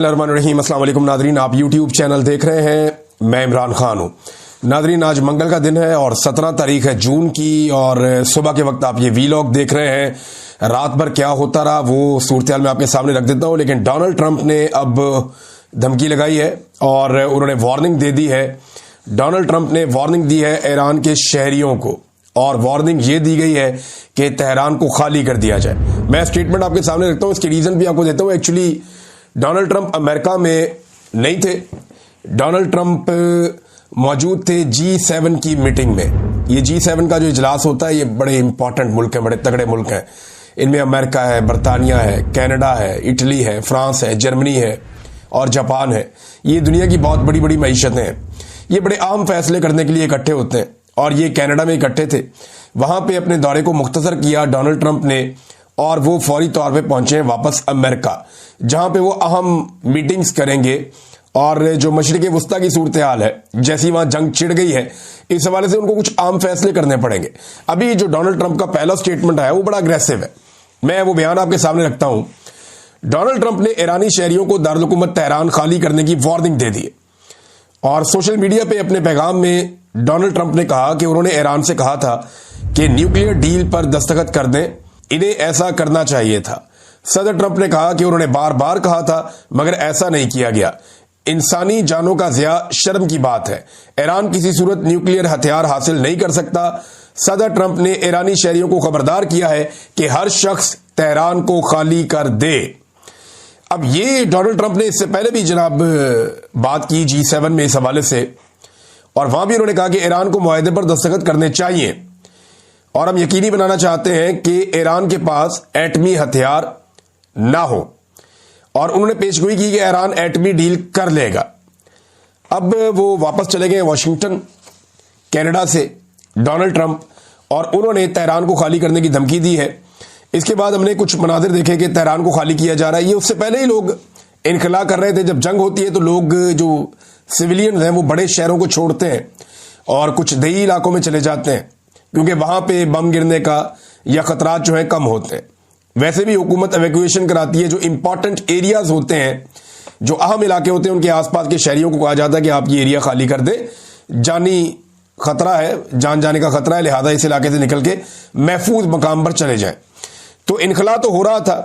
रहीम अस्सलाम वालेकुम नादरीन, आप यूट्यूब चैनल देख रहे हैं। मैं इमरान खान हूँ। नादरीन, आज मंगल का दिन है और 17 तारीख है जून की, और सुबह के वक्त आप ये वीलॉग देख रहे हैं। रात भर क्या होता रहा वो सूरत मैं आपके सामने रख देता हूँ। लेकिन डोनाल्ड ट्रंप ने अब धमकी लगाई है और उन्होंने वार्निंग दे दी है। डोनाल्ड ट्रंप ने वार्निंग दी है ईरान के शहरियों को, और वार्निंग ये दी गई है कि तेहरान को खाली कर दिया जाए। मैं स्टेटमेंट आपके सामने रखता हूँ, इसके रीजन भी आपको देता हूँ। एक्चुअली डोनाल्ड ट्रंप अमेरिका में नहीं थे। डोनाल्ड ट्रंप मौजूद थे G7 की मीटिंग में। ये G7 का जो इजलास होता है, ये बड़े इंपॉर्टेंट मुल्क हैं, बड़े तगड़े मुल्क हैं। इनमें अमेरिका है, बरतानिया है, कनाडा है, इटली है, फ्रांस है, जर्मनी है और जापान है। ये दुनिया की बहुत बड़ी बड़ी मईशतें हैं। ये बड़े आम फैसले करने के लिए इकट्ठे होते हैं, और ये कनाडा में इकट्ठे थे। वहां पे अपने दौरे को मुख्तसर किया डोनाल्ड ट्रंप ने, और वो फौरी तौर पे पहुंचे हैं वापस अमेरिका, जहां पे वो अहम मीटिंग्स करेंगे। और जो मशरिक़ वस्ता की सूरत हाल है, जैसी वहां जंग छिड़ गई है, इस हवाले से उनको कुछ आम फैसले करने पड़ेंगे। अभी जो डोनाल्ड ट्रंप का पहला स्टेटमेंट है वो बड़ा अग्रेसिव है। मैं वो बयान आपके सामने रखता हूं। डोनाल्ड ट्रंप ने ईरानी शहरियों को दारुल हुकूमत तेहरान खाली करने की वार्निंग दे दी है, और सोशल मीडिया पे अपने पैगाम में डोनाल्ड ट्रंप ने कहा कि उन्होंने ईरान से कहा था कि न्यूक्लियर डील पर दस्तखत कर दें, इन्हें ऐसा करना चाहिए था। सदर ट्रंप ने कहा कि उन्होंने बार बार कहा था मगर ऐसा नहीं किया गया। इंसानी जानों का ज़िया शर्म की बात है। ईरान किसी सूरत न्यूक्लियर हथियार हासिल नहीं कर सकता। सदर ट्रंप ने ईरानी शहरियों को खबरदार किया है कि हर शख्स तेहरान को खाली कर दे। अब ये डोनाल्ड ट्रंप ने इससे पहले भी जनाब बात की G7 में इस हवाले से, और वहां भी उन्होंने कहा कि ईरान को मुआहदे पर दस्तखत करने चाहिए, और हम यकीनी बनाना चाहते हैं कि ईरान के पास एटमी हथियार ना हो। और उन्होंने पेशगोई की कि ईरान एटमी डील कर लेगा। अब वो वापस चले गए वाशिंगटन, कनाडा से डोनाल्ड ट्रंप, और उन्होंने तेहरान को खाली करने की धमकी दी है। इसके बाद हमने कुछ मनाजिर देखे कि तेहरान को खाली किया जा रहा है। ये उससे पहले ही लोग इनखला कर रहे थे। जब जंग होती है तो लोग जो सिविलियन हैं वो बड़े शहरों को छोड़ते हैं और कुछ देही इलाकों में चले जाते हैं, क्योंकि वहां पे बम गिरने का या खतरात जो है कम होते हैं। वैसे भी हुकूमत एवैक्यूएशन कराती है। जो इंपॉर्टेंट एरियाज होते हैं, जो अहम इलाके होते हैं, उनके आसपास के शहरियों को कहा जाता है कि आप ये एरिया खाली कर दें, जानी खतरा है, जान जाने का खतरा है, लिहाजा इस इलाके से निकल के महफूज मकाम पर चले जाएं। तो इनखला तो हो रहा था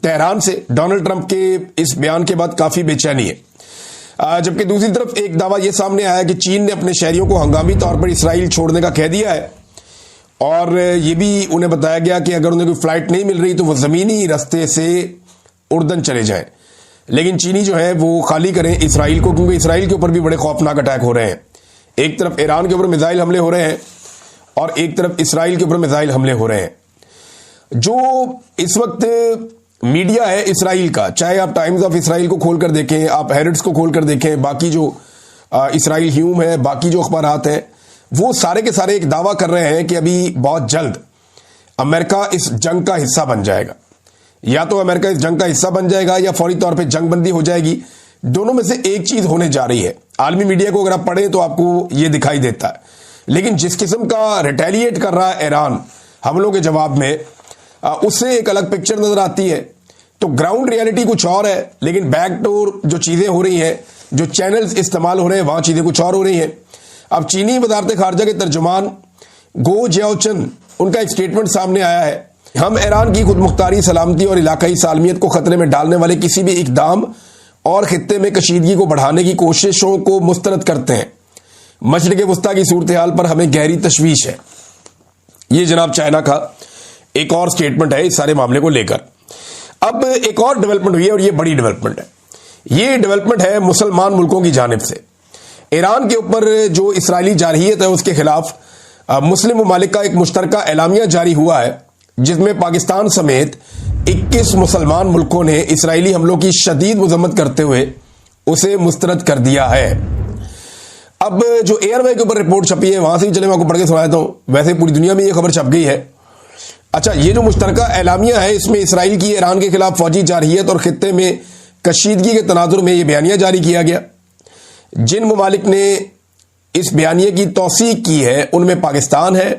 तेहरान से। डोनाल्ड ट्रंप के इस बयान के बाद काफी बेचैनी है। जबकि दूसरी तरफ एक दावा यह सामने आया कि चीन ने अपने शहरियों को हंगामी तौर पर इसराइल छोड़ने का कह दिया है, और ये भी उन्हें बताया गया कि अगर उन्हें कोई फ्लाइट नहीं मिल रही तो वो जमीनी रास्ते से उर्दन चले जाएं। लेकिन चीनी जो है वो खाली करें इसराइल को, क्योंकि इसराइल के ऊपर भी बड़े खौफनाक अटैक हो रहे हैं। एक तरफ ईरान के ऊपर मिसाइल हमले हो रहे हैं और एक तरफ इसराइल के ऊपर मिसाइल हमले हो रहे हैं। जो इस वक्त मीडिया है इसराइल का, चाहे आप टाइम्स ऑफ इसराइल को खोलकर देखें, आप हेरिट्स को खोलकर देखें, बाकी जो इसराइल ह्यूम है, बाकी जो अखबारात हैं, वो सारे के सारे एक दावा कर रहे हैं कि अभी बहुत जल्द अमेरिका इस जंग का हिस्सा बन जाएगा। या तो अमेरिका इस जंग का हिस्सा बन जाएगा या फौरी तौर पे जंगबंदी हो जाएगी। दोनों में से एक चीज होने जा रही है। आलमी मीडिया को अगर आप पढ़ें तो आपको यह दिखाई देता है। लेकिन जिस किस्म का रिटेलिएट कर रहा है ईरान हमलों के जवाब में, उससे एक अलग पिक्चर नजर आती है। तो ग्राउंड रियलिटी कुछ और है, लेकिन बैकडोर जो चीजें हो रही हैं, जो चैनल्स इस्तेमाल हो रहे हैं, वहां चीजें कुछ और हो रही हैं। अब चीनी वजारत खारजा के तर्जुमान गो जियाओचन, उनका एक स्टेटमेंट सामने आया है। हम ईरान की खुद मुख्तारी, सलामती और इलाकाई सालमियत को खतरे में डालने वाले किसी भी इकदाम और खित्ते में कशीदगी को बढ़ाने की कोशिशों को मुस्तरद करते हैं। मशरिक़ वस्ता की सूरत हाल पर हमें गहरी तशवीश है। ये जनाब चाइना का एक और स्टेटमेंट है इस सारे मामले को लेकर। अब एक और डेवलपमेंट हुई है, और ये बड़ी डेवलपमेंट है। ये डेवलपमेंट है मुसलमान मुल्कों की जानिब से। ईरान के ऊपर जो इसराइली जारहियत है उसके खिलाफ मुस्लिम ममालिक का एक मुश्तरका एलामिया जारी हुआ है, जिसमें पाकिस्तान समेत 21 मुसलमान मुल्कों ने इसराइली हमलों की शदीद मजम्मत करते हुए उसे मुस्तरद कर दिया है। अब जो एयरवे के ऊपर रिपोर्ट छपी है, वहां से भी चले मैं आपको पढ़ के सुना देता हूं। वैसे पूरी दुनिया में यह खबर छप गई है। अच्छा, ये जो मुश्तरका एलामिया है, इसमें इसराइल की ईरान के खिलाफ फौजी जारहियत और खित्ते में कशीदगी के तनाजुर में यह बयानिया जारी किया गया। जिन ममालिक ने इस बयानिए की तौसीक की है उनमें पाकिस्तान है,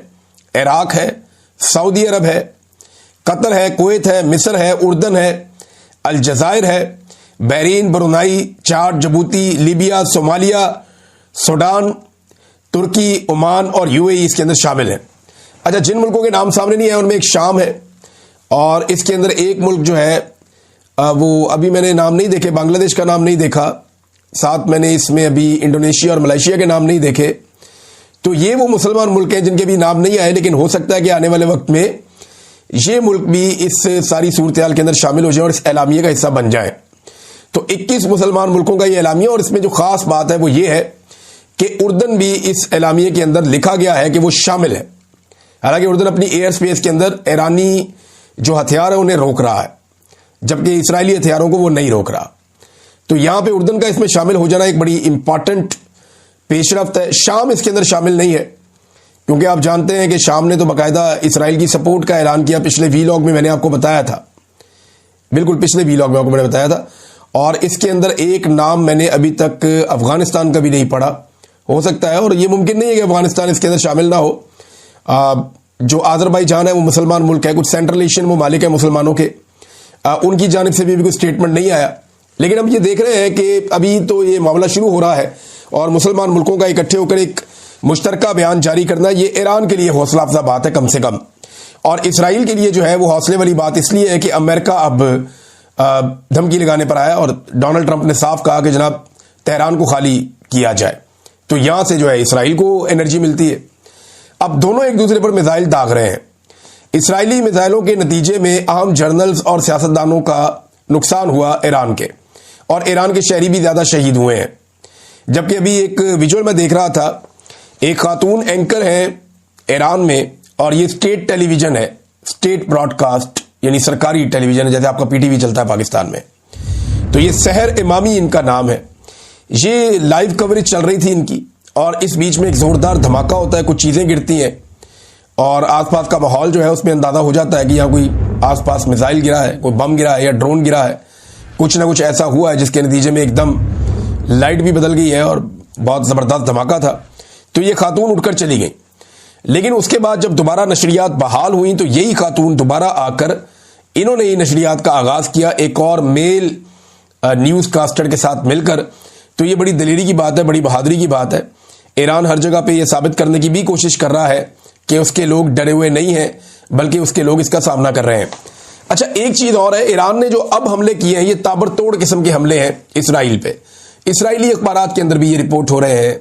इराक है, सऊदी अरब है, कतर है, कुवैत है, मिस्र है, उर्दन है, अलजायर है, बहरीन, ब्रुनाई, चाड, जिबूती, लीबिया, सोमालिया, सूडान, तुर्की, ओमान और यूएई इसके अंदर शामिल है। अच्छा, जिन मुल्कों के नाम सामने नहीं है उनमें एक शाम है, और इसके अंदर एक मुल्क जो है वो अभी मैंने नाम नहीं देखे, बांग्लादेश का नाम नहीं देखा, साथ मैंने इसमें अभी इंडोनेशिया और मलेशिया के नाम नहीं देखे। तो ये वो मुसलमान मुल्क हैं जिनके भी नाम नहीं आए, लेकिन हो सकता है कि आने वाले वक्त में ये मुल्क भी इस सारी सूरत-ए-हाल के अंदर शामिल हो जाए और इस एलामिया का हिस्सा बन जाए। तो 21 मुसलमान मुल्कों का ये एलामिया, और इसमें जो खास बात है वो ये है कि उर्दन भी इस एलामिया के अंदर लिखा गया है कि वो शामिल है। हालांकि उर्दन अपनी एयर स्पेस के अंदर ईरानी जो हथियार है उन्हें रोक रहा है, जबकि इस्राएली हथियारों को वो नहीं रोक रहा। तो यहां पे उर्दन का इसमें शामिल हो जाना एक बड़ी इंपॉर्टेंट पेशरफ्त है। शाम इसके अंदर शामिल नहीं है, क्योंकि आप जानते हैं कि शाम ने तो बाकायदा इसराइल की सपोर्ट का ऐलान किया। पिछले वीलॉग में मैंने आपको बताया था, बिल्कुल पिछले वीलॉग में आपको मैंने बताया था। और इसके अंदर एक नाम मैंने अभी तक अफगानिस्तान का भी नहीं पढ़ा। हो सकता है, और ये मुमकिन नहीं है कि अफगानिस्तान इसके अंदर शामिल ना हो। जो आज़रबाईजान है वो मुसलमान मुल्क है, कुछ सेंट्रल एशियन ममालिक है मुसलमानों के, उनकी जानिब से भी कोई स्टेटमेंट नहीं आया। लेकिन हम ये देख रहे हैं कि अभी तो ये मामला शुरू हो रहा है, और मुसलमान मुल्कों का इकट्ठे होकर एक मुश्तरका बयान जारी करना, ये ईरान के लिए हौसला अफजा बात है कम से कम। और इसराइल के लिए जो है वो हौसले वाली बात इसलिए है कि अमेरिका अब धमकी लगाने पर आया, और डोनाल्ड ट्रंप ने साफ कहा कि जनाब तेहरान को खाली किया जाए। तो यहां से जो है इसराइल को एनर्जी मिलती है। अब दोनों एक दूसरे पर मिसाइल दाग रहे हैं। इसराइली मिसाइलों के नतीजे में अहम जर्नल्स और सियासतदानों का नुकसान हुआ ईरान के, और ईरान के शहरी भी ज्यादा शहीद हुए हैं। जबकि अभी एक विजुअल में देख रहा था, एक खातून एंकर है ईरान में, और ये स्टेट टेलीविजन है, स्टेट ब्रॉडकास्ट यानी सरकारी टेलीविजन है, जैसे आपका पीटीवी चलता है पाकिस्तान में। तो ये सहर इमामी इनका नाम है। ये लाइव कवरेज चल रही थी इनकी, और इस बीच में एक जोरदार धमाका होता है, कुछ चीजें गिरती हैं, और आसपास का माहौल जो है उसमें अंदाजा हो जाता है कि यहाँ कोई आसपास मिसाइल गिरा है, कोई बम गिरा है या ड्रोन गिरा है, कुछ ना कुछ ऐसा हुआ है जिसके नतीजे में एकदम लाइट भी बदल गई है और बहुत जबरदस्त धमाका था। तो ये खातून उठकर चली गई। लेकिन उसके बाद जब दोबारा नशरियात बहाल हुई तो यही खातून दोबारा आकर इन्होंने ये नशरियात का आगाज किया, एक और मेल न्यूज कास्टर के साथ मिलकर। तो ये बड़ी दलेरी की बात है, बड़ी बहादुरी की बात है। ईरान हर जगह पे ये साबित करने की भी कोशिश कर रहा है कि उसके लोग डरे हुए नहीं हैं, बल्कि उसके लोग इसका सामना कर रहे हैं। अच्छा, एक चीज और है, ईरान ने जो अब हमले किए हैं ये ताबड़तोड़ किस्म के हमले हैं इसराइल पे। इसराइली अखबारात के अंदर भी ये रिपोर्ट हो रहे हैं,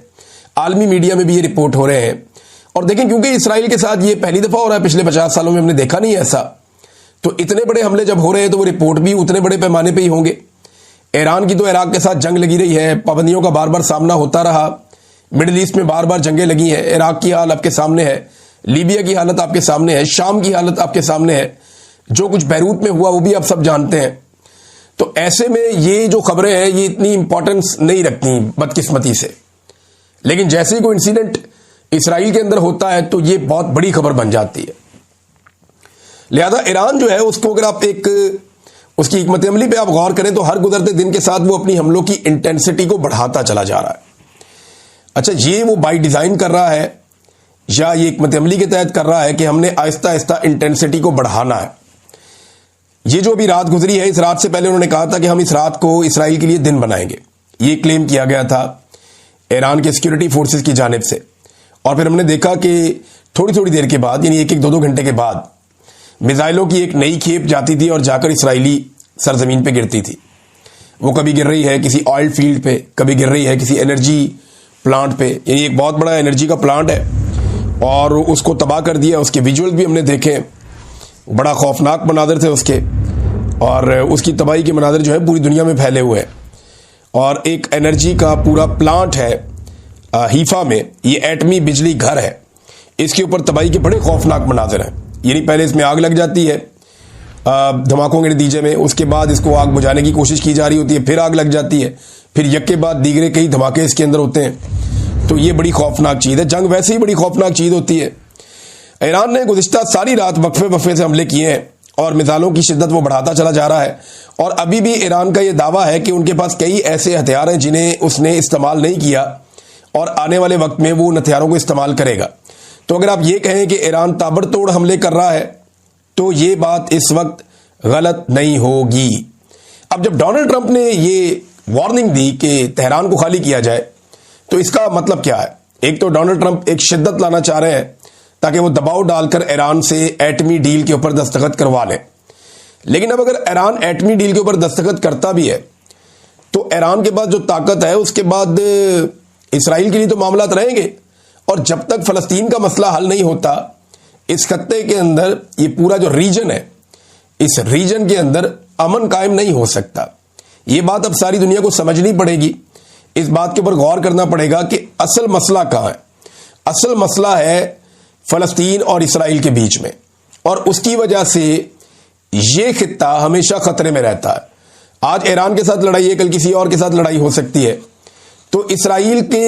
आलमी मीडिया में भी ये रिपोर्ट हो रहे हैं। और देखें, क्योंकि इसराइल के साथ ये पहली दफा हो रहा है, पिछले 50 सालों में हमने देखा नहीं ऐसा। तो इतने बड़े हमले जब हो रहे हैं तो वो रिपोर्ट भी उतने बड़े पैमाने पर ही होंगे। ईरान की तो इराक के साथ जंग लगी रही है, पाबंदियों का बार बार सामना होता रहा, मिडिल ईस्ट में बार बार जंगें लगी हैं। इराक की हालत आपके सामने है, लीबिया की हालत आपके सामने है, शाम की हालत आपके सामने है, जो कुछ बैरूत में हुआ वो भी आप सब जानते हैं। तो ऐसे में ये जो खबरें हैं ये इतनी इंपॉर्टेंस नहीं रखती बदकिस्मती से, लेकिन जैसे ही कोई इंसिडेंट इसराइल के अंदर होता है तो ये बहुत बड़ी खबर बन जाती है। लिहाजा ईरान जो है उसको अगर आप उसकी हिकमत अमली पे आप गौर करें तो हर गुजरते दिन के साथ वो अपनी हमलों की इंटेंसिटी को बढ़ाता चला जा रहा है। अच्छा, ये वो बाय डिजाइन कर रहा है या ये हिकमत अमली के तहत कर रहा है कि हमने आहिस्ता आहिस्ता इंटेंसिटी को बढ़ाना है। ये जो अभी रात गुजरी है, इस रात से पहले उन्होंने कहा था कि हम इस रात को इसराइल के लिए दिन बनाएंगे, ये क्लेम किया गया था ईरान के सिक्योरिटी फोर्सेस की जानिब से। और फिर हमने देखा कि थोड़ी थोड़ी देर के बाद, यानी एक 2-2 घंटे के बाद मिसाइलों की एक नई खेप जाती थी और जाकर इसराइली सरजमीन पे गिरती थी। वो कभी गिर रही है किसी ऑयल फील्ड पे, कभी गिर रही है किसी एनर्जी प्लांट पे, यानी एक बहुत बड़ा एनर्जी का प्लांट है, और उसको तबाह कर दिया। उसके विजुअल्स भी हमने देखे, बड़ा खौफनाक मनाजर थे उसके, और उसकी तबाही के मनाजर जो है पूरी दुनिया में फैले हुए हैं। और एक एनर्जी का पूरा प्लांट है हीफा में, ये एटमी बिजली घर है, इसके ऊपर तबाही के बड़े खौफनाक मनाजर हैं। यानी पहले इसमें आग लग जाती है धमाकों के नतीजे में, उसके बाद इसको आग बुझाने की कोशिश की जा रही होती है, फिर आग लग जाती है, फिर यक्के बाद दीगरे कई धमाके इसके अंदर होते हैं। तो ये बड़ी खौफनाक चीज़ है। जंग वैसे ही बड़ी खौफनाक चीज़ होती है। ईरान ने गुज़िश्ता सारी रात वक्फे से हमले किए हैं और मिसाइलों की शिद्दत वो बढ़ाता चला जा रहा है। और अभी भी ईरान का ये दावा है कि उनके पास कई ऐसे हथियार हैं जिन्हें उसने इस्तेमाल नहीं किया, और आने वाले वक्त में वो उन हथियारों को इस्तेमाल करेगा। तो अगर आप ये कहें कि ईरान ताबड़तोड़ हमले कर रहा है तो ये बात इस वक्त गलत नहीं होगी। अब जब डोनाल्ड ट्रंप ने ये वार्निंग दी कि तेहरान को खाली किया जाए, तो इसका मतलब क्या है? एक तो डोनाल्ड ट्रंप एक शिद्दत लाना चाह रहे हैं ताकि वो दबाव डालकर ईरान से एटमी डील के ऊपर दस्तखत करवा लें। लेकिन अब अगर ईरान एटमी डील के ऊपर दस्तखत करता भी है तो ईरान के पास जो ताकत है उसके बाद इसराइल के लिए तो मामला रहेंगे, और जब तक फलस्तीन का मसला हल नहीं होता, इस खत्ते के अंदर ये पूरा जो रीजन है, इस रीजन के अंदर अमन कायम नहीं हो सकता। ये बात अब सारी दुनिया को समझनी पड़ेगी। इस बात के ऊपर गौर करना पड़ेगा कि असल मसला कहां है। असल मसला है फलस्तीन और इसराइल के बीच में, और उसकी वजह से ये खित्ता हमेशा खतरे में रहता है। आज ईरान के साथ लड़ाई है, कल किसी और के साथ लड़ाई हो सकती है। तो इसराइल के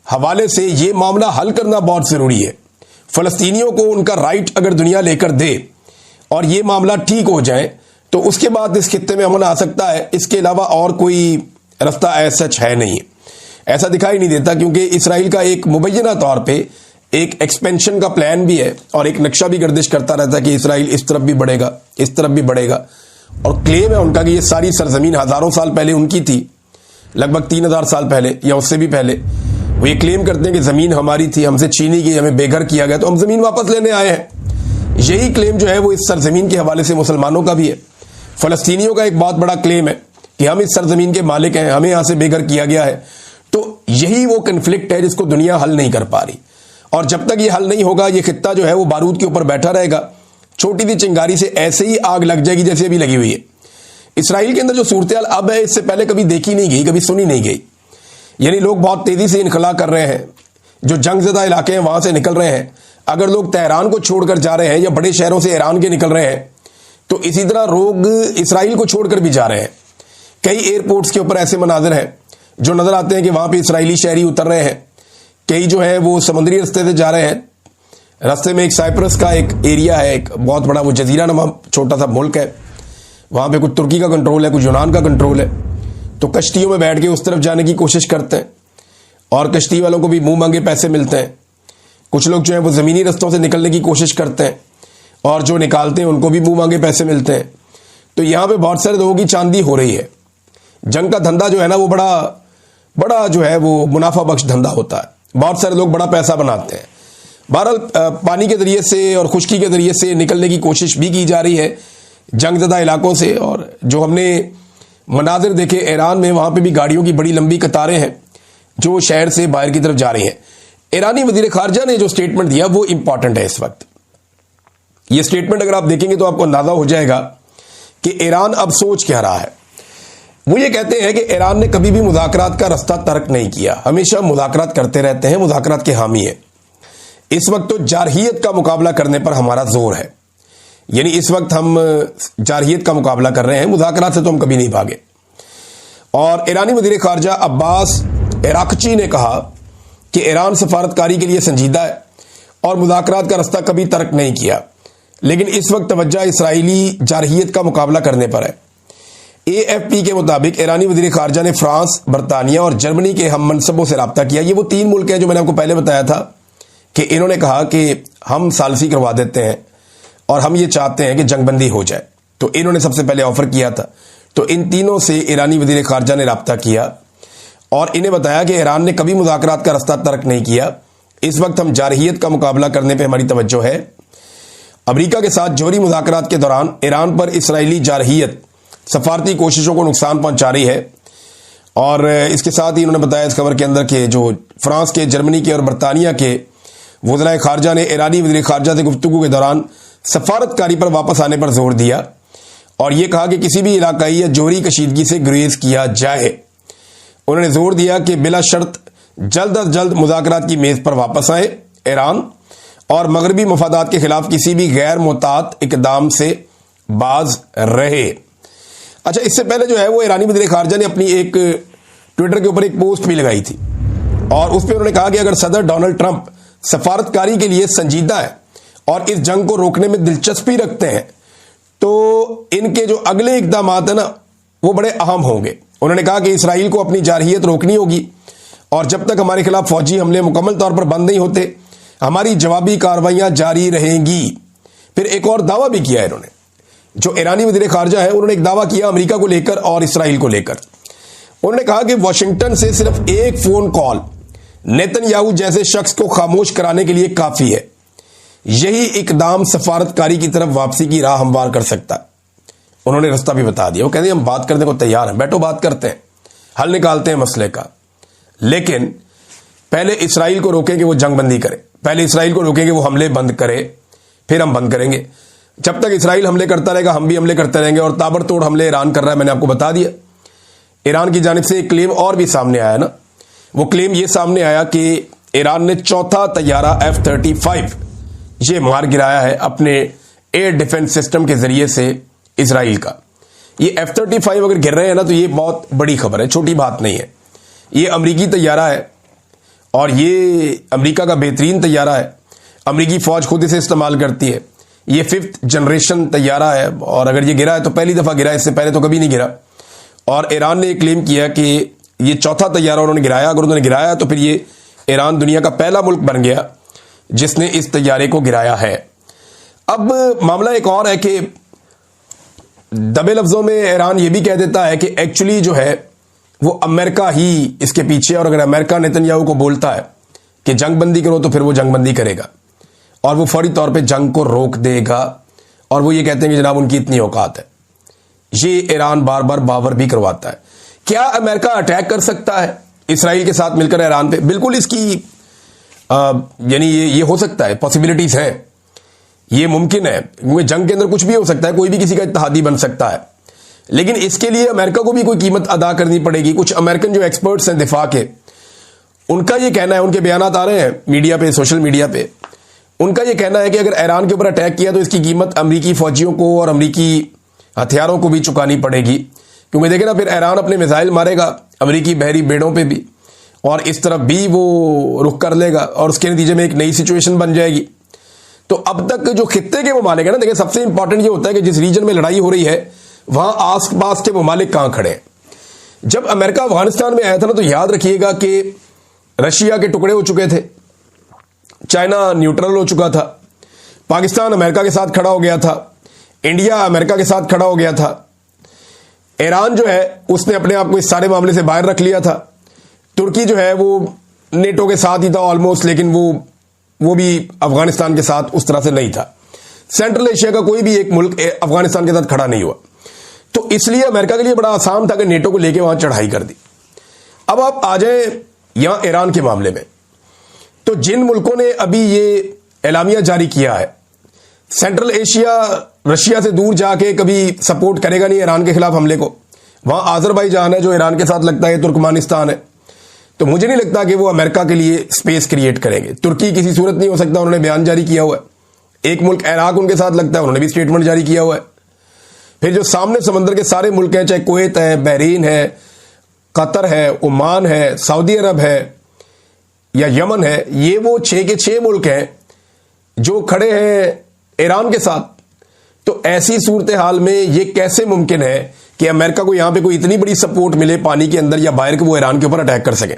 हवाले से ये मामला हल करना बहुत जरूरी है। फलस्तीनियों को उनका राइट अगर दुनिया लेकर दे और ये मामला ठीक हो जाए तो उसके बाद इस खित्ते में अमन आ सकता है। इसके अलावा और कोई रास्ता ऐसा है नहीं, ऐसा दिखाई नहीं देता, क्योंकि इसराइल का एक मुबैना तौर पे एक एक्सपेंशन का प्लान भी है और एक नक्शा भी गर्दिश करता रहता है कि इसराइल इस तरफ भी बढ़ेगा, इस तरफ भी बढ़ेगा। और क्लेम है उनका कि ये सारी सरजमीन हजारों साल पहले उनकी थी, लगभग 3000 साल पहले या उससे भी पहले। वो ये क्लेम करते हैं कि जमीन हमारी थी, हमसे छीनी गई, हमें बेघर किया गया, तो हम जमीन वापस लेने आए हैं। यही क्लेम जो है वो इस सरजमीन के हवाले से मुसलमानों का भी है। फलस्तीनियों का एक बहुत बड़ा क्लेम है कि हम इस सरजमीन के मालिक हैं, हमें यहां से बेघर किया गया है। तो यही वो कन्फ्लिक्ट है जिसको दुनिया हल नहीं कर पा रही, और जब तक ये हल नहीं होगा ये खित्ता जो है वो बारूद के ऊपर बैठा रहेगा। छोटी सी चिंगारी से ऐसे ही आग लग जाएगी जैसे अभी लगी हुई है। इसराइल के अंदर जो सूरत अब है, इससे पहले कभी देखी नहीं गई, कभी सुनी नहीं गई। यानी लोग बहुत तेजी से इनखला कर रहे हैं, जो जंगज़दा इलाके हैं वहां से निकल रहे हैं। अगर लोग तेहरान को छोड़कर जा रहे हैं या बड़े शहरों से ईरान के निकल रहे हैं, तो इसी तरह लोग इसराइल को छोड़कर भी जा रहे हैं। कई एयरपोर्ट्स के ऊपर ऐसे मनाजिर हैं जो नजर आते हैं कि वहां पे इसराइली शहरी उतर रहे हैं। कई जो है वो समुद्री रास्ते से जा रहे हैं। रास्ते में एक साइप्रस का एक एरिया है, एक बहुत बड़ा वो जजीरा नुमा छोटा सा मुल्क है, वहां पे कुछ तुर्की का कंट्रोल है, कुछ यूनान का कंट्रोल है। तो कश्तियों में बैठ के उस तरफ जाने की कोशिश करते हैं, और कश्ती वालों को भी मुंह मांगे पैसे मिलते हैं। कुछ लोग जो है वो जमीनी रास्तों से निकलने की कोशिश करते हैं, और जो निकालते हैं उनको भी मुंह मांगे पैसे मिलते हैं। तो यहां पे बहुत सारे लोगों की चांदी हो रही है। जंग का धंधा जो है ना वो बड़ा जो है वो मुनाफा बख्श धंधा होता है। बहुत सारे लोग बड़ा पैसा बनाते हैं। बहरहाल पानी के जरिए से और खुश्की के जरिए से निकलने की कोशिश भी की जा रही है जंगज़दा इलाकों से। और जो हमने मनाजिर देखे ईरान में, वहां पे भी गाड़ियों की बड़ी लंबी कतारें हैं जो शहर से बाहर की तरफ जा रही हैं। ईरानी वजीर खारजा ने जो स्टेटमेंट दिया वो इंपॉर्टेंट है इस वक्त। ये स्टेटमेंट अगर आप देखेंगे तो आपको अंदाजा हो जाएगा कि ईरान अब सोच क्या रहा है। वो ये कहते हैं कि ईरान ने कभी भी मुज़ाकरात का रास्ता तर्क नहीं किया, हमेशा मुज़ाकरात करते रहते हैं, मुज़ाकरात के हामी है। इस वक्त तो जारहियत का मुकाबला करने पर हमारा जोर है, यानी इस वक्त हम जारहियत का मुकाबला कर रहे हैं, मुज़ाकरात से तो हम कभी नहीं भागे। और ईरानी वज़ीर ख़ारजा अब्बास इराक़ची ने कहा कि ईरान सफारतकारी के लिए संजीदा है और मुज़ाकरात का रास्ता कभी तर्क नहीं किया, लेकिन इस वक्त तवज्जो इसराइली जारहियत का मुकाबला करने पर है। AFP के मुताबिक ईरानी वज़ीर ख़ारजा ने फ्रांस, बरतानिया और जर्मनी के हम मनसबों से रब्ता किया। ये वो 3 मुल्क हैं जो मैंने आपको पहले बताया था कि इन्होंने कहा कि हम सालसी करवा देते हैं और हम ये चाहते हैं कि जंगबंदी हो जाए। तो इन्होंने सबसे पहले ऑफर किया था। तो इन तीनों से ईरानी वज़ीर ख़ारजा ने रब्ता किया और इन्हें बताया कि ईरान ने कभी मुज़ाकरात का रास्ता तर्क नहीं किया। इस वक्त हम जारहियत का मुकाबला करने पर हमारी तवज्जो है। अमरीका के साथ जौहरी मुज़ाकरात के दौरान ईरान पर इसराइली जारहियत सफारती कोशिशों को नुकसान पहुंचा रही है। और इसके साथ ही उन्होंने बताया इस खबर के अंदर कि जो फ्रांस के, जर्मनी के और बरतानिया के वज़ीर ख़ारजा ने ईरानी वज़ीर ख़ारजा से गुफ्तगू के दौरान सफारतकारी पर वापस आने पर जोर दिया और यह कहा कि किसी भी इलाकाई या जौहरी कशीदगी से गुरेज किया जाए। उन्होंने जोर दिया कि बिला शर्त जल्द अज जल्द मुज़ाकरात की मेज़ पर वापस आए ईरान और मगरबी मफादात के खिलाफ किसी भी गैर मुतात इकदाम से बाज रहे। अच्छा, इससे पहले जो है वो ईरानी वज़ीर ख़ारजा ने अपनी एक ट्विटर के ऊपर एक पोस्ट भी लगाई थी और उस पर उन्होंने कहा कि अगर सदर डोनाल्ड ट्रंप सफारतकारी के लिए संजीदा है और इस जंग को रोकने में दिलचस्पी रखते हैं तो इनके जो अगले इकदाम है ना वो बड़े अहम होंगे। उन्होंने कहा कि इसराइल को अपनी जारहियत रोकनी होगी और जब तक हमारे खिलाफ फौजी हमले मुकम्मल तौर पर बंद नहीं होते हमारी जवाबी कार्रवाइयां जारी रहेंगी। फिर एक और दावा भी किया इन्होंने जो ईरानी वज़ीर ख़ारजा है, उन्होंने एक दावा किया अमेरिका को लेकर और इसराइल को लेकर। उन्होंने कहा कि वॉशिंगटन से सिर्फ एक फोन कॉल नेतन्याहू जैसे शख्स को खामोश कराने के लिए काफी है। यही इकदाम सफारतकारी की तरफ वापसी की राह हमवार कर सकता है। उन्होंने रास्ता भी बता दिया। वो कहते हैं हम बात करने को तैयार हैं, बैठो बात करते हैं, हल निकालते हैं मसले का, लेकिन पहले इसराइल को रोकें कि वो जंगबंदी करे, पहले इसराइल को रोकें कि वो हमले बंद करे, फिर हम बंद करेंगे। जब तक इसराइल हमले करता रहेगा हम भी हमले करते रहेंगे। और ताबड़तोड़ हमले ईरान कर रहा है, मैंने आपको बता दिया। ईरान की जानिब से एक क्लेम और भी सामने आया ना, वो क्लेम ये सामने आया कि ईरान ने चौथा तैयारा F-35 ये मार गिराया है अपने एयर डिफेंस सिस्टम के जरिए से इसराइल का। ये F-35 अगर गिर रहे हैं ना तो ये बहुत बड़ी खबर है, छोटी बात नहीं है। ये अमरीकी तैयारा है और ये अमरीका का बेहतरीन तैयारा है। अमरीकी फौज खुद इसे इस्तेमाल करती है। ये 5th जनरेशन तैयारा है और अगर ये गिरा है तो पहली दफा गिरा है, इससे पहले तो कभी नहीं गिरा। और ईरान ने क्लेम किया कि ये चौथा तैयारा उन्होंने गिराया। अगर उन्होंने गिराया तो फिर ये ईरान दुनिया का पहला मुल्क बन गया जिसने इस तैयारे को गिराया है। अब मामला एक और है कि दबे लफ्जों में ईरान ये भी कह देता है कि एक्चुअली जो है वो अमेरिका ही इसके पीछे, और अगर अमेरिका नेतन्याहू को बोलता है कि जंगबंदी करो तो फिर वो जंगबंदी करेगा और वो फौरी तौर पे जंग को रोक देगा। और वो ये कहते हैं कि जनाब उनकी इतनी औकात है। ये ईरान बार बार बावर भी करवाता है। क्या अमेरिका अटैक कर सकता है इसराइल के साथ मिलकर ईरान पे? बिल्कुल इसकी यानी ये हो सकता है, पॉसिबिलिटीज हैं, ये मुमकिन है, क्योंकि जंग के अंदर कुछ भी हो सकता है, कोई भी किसी का इत्तेहादी बन सकता है। लेकिन इसके लिए अमेरिका को भी कोई कीमत अदा करनी पड़ेगी। कुछ अमेरिकन जो एक्सपर्ट्स हैं दिफा के, उनका ये कहना है, उनके बयानात आ रहे हैं मीडिया पे, सोशल मीडिया पे, उनका ये कहना है कि अगर ईरान के ऊपर अटैक किया तो इसकी कीमत अमरीकी फौजियों को और अमरीकी हथियारों को भी चुकानी पड़ेगी। क्योंकि देखे ना, फिर ईरान अपने मिसाइल मारेगा अमरीकी बहरी बेड़ों पे भी, और इस तरफ भी वो रुख कर लेगा और उसके नतीजे में एक नई सिचुएशन बन जाएगी। तो अब तक जो खित्ते के ममालिक है ना, देखिए सबसे इंपॉर्टेंट ये होता है कि जिस रीजन में लड़ाई हो रही है वहां आस पास के ममालिक कहां खड़े हैं। जब अमेरिका अफगानिस्तान में आया था ना, तो याद रखिएगा कि रशिया के टुकड़े हो चुके थे, चाइना न्यूट्रल हो चुका था, पाकिस्तान अमेरिका के साथ खड़ा हो गया था, इंडिया अमेरिका के साथ खड़ा हो गया था, ईरान जो है उसने अपने आप को इस सारे मामले से बाहर रख लिया था, तुर्की जो है वो नेटो के साथ ही था ऑलमोस्ट, लेकिन वो भी अफगानिस्तान के साथ उस तरह से नहीं था। सेंट्रल एशिया का कोई भी एक मुल्क अफगानिस्तान के साथ खड़ा नहीं हुआ। तो इसलिए अमेरिका के लिए बड़ा आसान था कि नेटो को लेकर वहां चढ़ाई कर दी। अब आप आ जाए यहां ईरान के मामले में, तो जिन मुल्कों ने अभी ये एलामिया जारी किया है, सेंट्रल एशिया रशिया से दूर जाके कभी सपोर्ट करेगा नहीं ईरान के खिलाफ हमले को। वहां आजरबाईजान है जो ईरान के साथ लगता है, तुर्कमानिस्तान है, तो मुझे नहीं लगता कि वो अमेरिका के लिए स्पेस क्रिएट करेंगे। तुर्की किसी सूरत नहीं हो सकता, उन्होंने बयान जारी किया हुआ है। एक मुल्क इराक उनके साथ लगता है, उन्होंने भी स्टेटमेंट जारी किया हुआ है। फिर जो सामने समंदर के सारे मुल्क हैं, चाहे कुवैत है, बहरीन है, कतर है, ओमान है, सऊदी अरब है या यमन है, ये वो 6 के 6 मुल्क हैं जो खड़े हैं ईरान के साथ। तो ऐसी सूरत हाल में ये कैसे मुमकिन है कि अमेरिका को यहां पे कोई इतनी बड़ी सपोर्ट मिले पानी के अंदर या बाहर के, वो ईरान के ऊपर अटैक कर सके?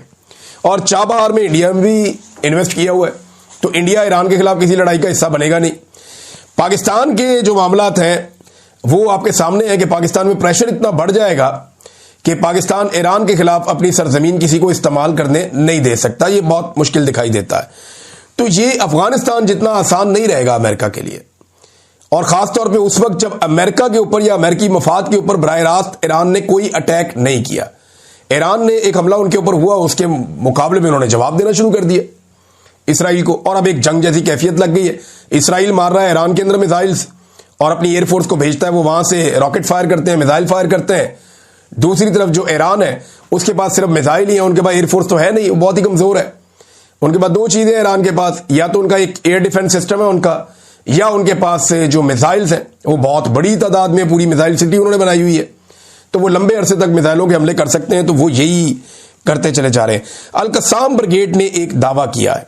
और चाबहार में इंडिया में भी इन्वेस्ट किया हुआ है, तो इंडिया ईरान के खिलाफ किसी लड़ाई का हिस्सा बनेगा नहीं। पाकिस्तान के जो मामलात हैं वो आपके सामने है कि पाकिस्तान में प्रेशर इतना बढ़ जाएगा कि पाकिस्तान ईरान के खिलाफ अपनी सरजमीन किसी को इस्तेमाल करने नहीं दे सकता। ये बहुत मुश्किल दिखाई देता है। तो ये अफगानिस्तान जितना आसान नहीं रहेगा अमेरिका के लिए, और खासतौर पे उस वक्त जब अमेरिका के ऊपर या अमेरिकी मफाद के ऊपर बराह रास्त ईरान ने कोई अटैक नहीं किया। ईरान ने एक हमला उनके ऊपर हुआ, उसके मुकाबले में उन्होंने जवाब देना शुरू कर दिया इसराइल को, और अब एक जंग जैसी कैफियत लग गई है। इसराइल मार रहा है ईरान के अंदर मिसाइल्स और अपनी एयरफोर्स को भेजता है, वो वहां से रॉकेट फायर करते हैं, मिसाइल फायर करते हैं। दूसरी तरफ जो ईरान है उसके पास सिर्फ मिसाइल ही है, उनके पास एयरफोर्स तो है नहीं, वो बहुत ही कमजोर है। उनके पास 2 चीजें हैं ईरान के पास, या तो उनका एक एयर डिफेंस सिस्टम है उनका, या उनके पास जो मिसाइल्स हैं वो बहुत बड़ी तादाद में, पूरी मिसाइल सिटी उन्होंने बनाई हुई है, तो वो लंबे अरसे तक मिसाइलों के हमले कर सकते हैं। तो वो यही करते चले जा रहे हैं। अल कसाम ब्रिगेड ने एक दावा किया है,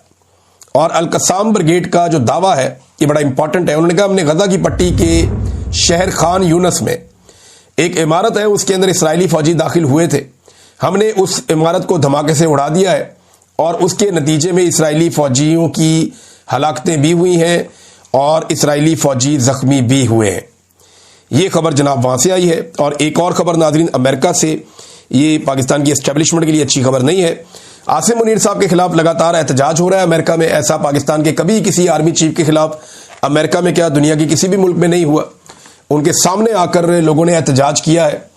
और अल कसाम ब्रिगेड का जो दावा है ये बड़ा इंपॉर्टेंट है। उन्होंने कहा हमने गजा की पट्टी के शहर खान यूनस में एक इमारत है, उसके अंदर इस्राएली फौजी दाखिल हुए थे, हमने उस इमारत को धमाके से उड़ा दिया है, और उसके नतीजे में इस्राएली फौजियों की हलाकतें भी हुई हैं और इस्राएली फौजी जख्मी भी हुए हैं। ये खबर जनाब वहां से आई है। और एक और खबर नाजरीन अमेरिका से, ये पाकिस्तान की एस्टेब्लिशमेंट के लिए अच्छी खबर नहीं है। आसिम मुनीर साहब के खिलाफ लगातार एहतजाज हो रहा है अमेरिका में। ऐसा पाकिस्तान के कभी किसी आर्मी चीफ के खिलाफ अमेरिका में क्या दुनिया के किसी भी मुल्क में नहीं हुआ। उनके सामने आकर लोगों ने एहतजाज किया है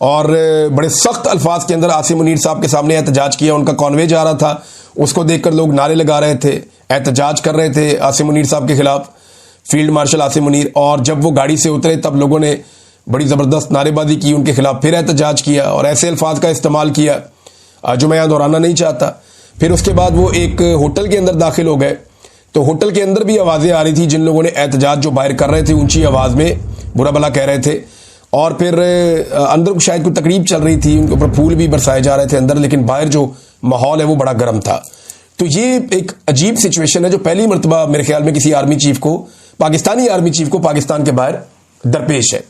और बड़े सख्त अल्फाज के अंदर आसिम मुनीर साहब के सामने एहतजाज किया। उनका कॉन्वे जा रहा था, उसको देखकर लोग नारे लगा रहे थे, एहतजाज कर रहे थे आसिम मुनीर साहब के खिलाफ, फील्ड मार्शल आसिम मुनीर। और जब वो गाड़ी से उतरे तब लोगों ने बड़ी ज़बरदस्त नारेबाजी की उनके खिलाफ, फिर एहतजाज किया और ऐसे अल्फाज का इस्तेमाल किया जो मैं यहाँ दोहराना नहीं चाहता। फिर उसके बाद वो एक होटल के अंदर दाखिल हो गए, तो होटल के अंदर भी आवाज़ें आ रही थी, जिन लोगों ने एहतजाज जो बाहर कर रहे थे ऊंची आवाज़ में बुरा भला कह रहे थे। और फिर अंदर शायद कोई तकरीब चल रही थी, उनके ऊपर फूल भी बरसाए जा रहे थे अंदर, लेकिन बाहर जो माहौल है वो बड़ा गर्म था। तो ये एक अजीब सिचुएशन है जो पहली मरतबा मेरे ख्याल में किसी आर्मी चीफ को, पाकिस्तानी आर्मी चीफ को पाकिस्तान के बाहर दरपेश है।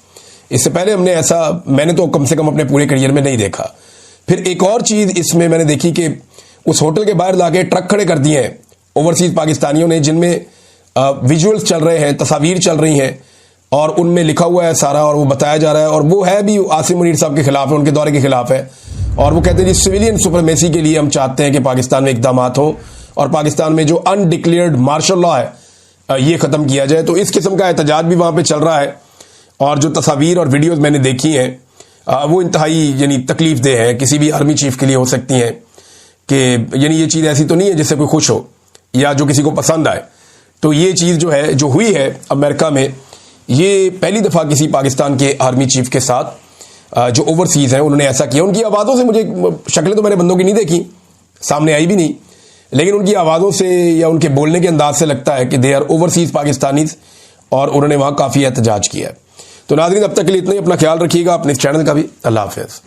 इससे पहले हमने ऐसा, मैंने तो कम से कम अपने पूरे करियर में नहीं देखा। फिर एक और चीज इसमें मैंने देखी कि उस होटल के बाहर लाके ट्रक खड़े कर दिए हैं ओवरसीज पाकिस्तानियों ने, जिनमें विजुअल्स चल रहे हैं, तस्वीर चल रही हैं और उनमें लिखा हुआ है सारा, और वो बताया जा रहा है, और वो है भी आसिम मुनीर साहब के खिलाफ है, उनके दौरे के खिलाफ है। और वो कहते हैं जी सिविलियन सुपरमेसी के लिए हम चाहते हैं कि पाकिस्तान में इकदाम हो और पाकिस्तान में जो अनडिक्लेयर्ड मार्शल लॉ है ये खत्म किया जाए। तो इस किस्म का एहतजाज भी वहां पे चल रहा है। और जो तस्वीर और वीडियोस मैंने देखी हैं वो इंतहाई यानी तकलीफ दे है, किसी भी आर्मी चीफ के लिए हो सकती हैं कि यानी ये चीज़ ऐसी तो नहीं है जिससे कोई खुश हो या जो किसी को पसंद आए। तो ये चीज़ जो है, जो हुई है अमेरिका में, ये पहली दफ़ा किसी पाकिस्तान के आर्मी चीफ के साथ जो ओवरसीज हैं उन्होंने ऐसा किया। उनकी आवाज़ों से मुझे, शक्लें तो मैंने बंदों की नहीं देखी, सामने आई भी नहीं, लेकिन उनकी आवाज़ों से या उनके बोलने के अंदाज से लगता है कि दे आर ओवरसीज पाकिस्तानीज और उन्होंने वहाँ काफ़ी एहतजाज किया है। तो नाज़रीन अब तक के लिए इतना ही। अपना ख्याल रखिएगा, अपने चैनल का भी। अल्लाह हाफ़िज़।